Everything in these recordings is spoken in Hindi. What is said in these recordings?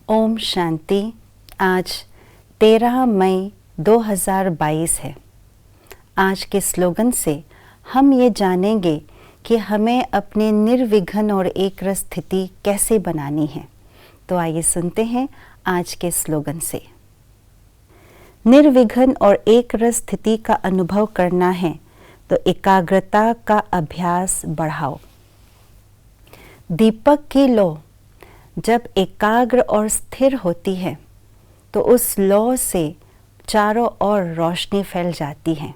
ओम शांति। आज 13 मई 2022 है। आज के स्लोगन से हम ये जानेंगे कि हमें अपने निर्विघ्न और एकरस स्थिति कैसे बनानी है। तो आइए सुनते हैं आज के स्लोगन से। निर्विघ्न और एकरस स्थिति का अनुभव करना है तो एकाग्रता का अभ्यास बढ़ाओ। दीपक की लौ जब एकाग्र और स्थिर होती है तो उस लौ से चारों ओर रोशनी फैल जाती है,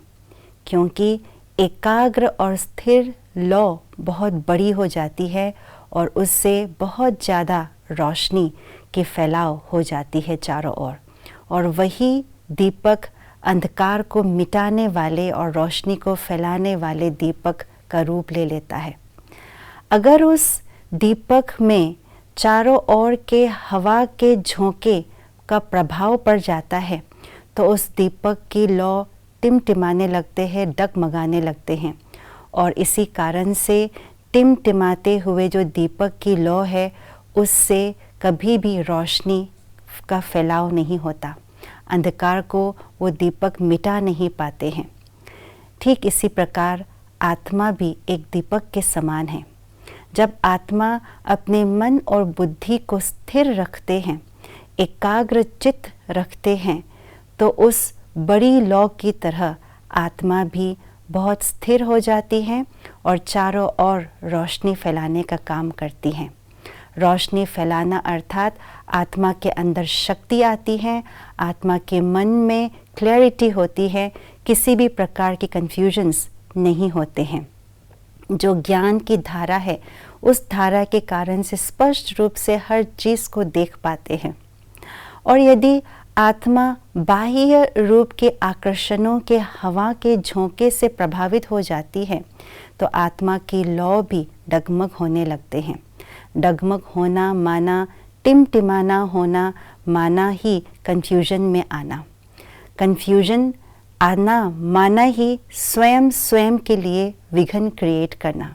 क्योंकि एकाग्र और स्थिर लौ बहुत बड़ी हो जाती है और उससे बहुत ज़्यादा रोशनी की फैलाव हो जाती है चारों ओर, और वही दीपक अंधकार को मिटाने वाले और रोशनी को फैलाने वाले दीपक का रूप ले लेता है। अगर उस दीपक में चारों ओर के हवा के झोंके का प्रभाव पड़ जाता है तो उस दीपक की लौ टिमटिमाने लगते हैं, डगमगाने लगते हैं, और इसी कारण से टिमटिमाते हुए जो दीपक की लौ है उससे कभी भी रोशनी का फैलाव नहीं होता, अंधकार को वो दीपक मिटा नहीं पाते हैं। ठीक इसी प्रकार आत्मा भी एक दीपक के समान है। जब आत्मा अपने मन और बुद्धि को स्थिर रखते हैं, एकाग्र चित्त रखते हैं, तो उस बड़ी लौ की तरह आत्मा भी बहुत स्थिर हो जाती है और चारों ओर रोशनी फैलाने का काम करती है। रोशनी फैलाना अर्थात आत्मा के अंदर शक्ति आती है, आत्मा के मन में क्लैरिटी होती है, किसी भी प्रकार की कन्फ्यूजन्स नहीं होते हैं। जो ज्ञान की धारा है उस धारा के कारण से स्पष्ट रूप से हर चीज़ को देख पाते हैं। और यदि आत्मा बाह्य रूप के आकर्षणों के हवा के झोंके से प्रभावित हो जाती है तो आत्मा की लौ भी डगमग होने लगते हैं। डगमग होना माना टिमटिमाना होना, माना ही कन्फ्यूजन में आना। कन्फ्यूजन आना माना ही स्वयं के लिए विघ्न क्रिएट करना।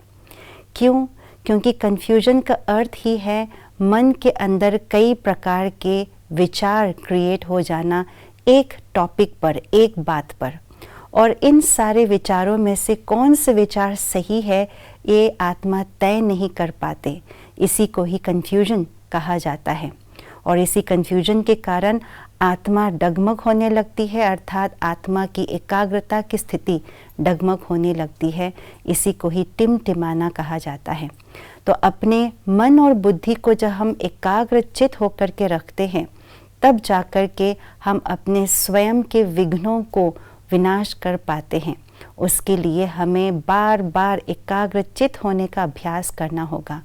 क्यों? क्योंकि कन्फ्यूजन का अर्थ ही है मन के अंदर कई प्रकार के विचार क्रिएट हो जाना एक टॉपिक पर, एक बात पर, और इन सारे विचारों में से कौन से विचार सही है ये आत्मा तय नहीं कर पाते। इसी को ही कन्फ्यूजन कहा जाता है, और इसी कन्फ्यूजन के कारण आत्मा डगमग होने लगती है, अर्थात आत्मा की एकाग्रता की स्थिति डगमग होने लगती है। इसी को ही टिमटिमाना कहा जाता है। तो अपने मन और बुद्धि को जब हम एकाग्र चित होकर के रखते हैं तब जाकर के हम अपने स्वयं के विघ्नों को विनाश कर पाते हैं। उसके लिए हमें बार बार एकाग्र चित होने का अभ्यास करना होगा।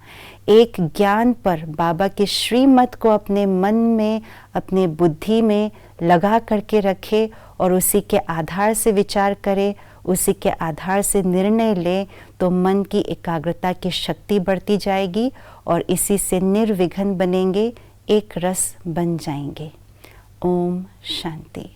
एक ज्ञान पर बाबा के श्रीमत को अपने मन में, अपने बुद्धि में लगा करके रखे और उसी के आधार से विचार करे, उसी के आधार से निर्णय ले, तो मन की एकाग्रता की शक्ति बढ़ती जाएगी और इसी से निर्विघ्न बनेंगे, एक रस बन जाएंगे। ओम शांति।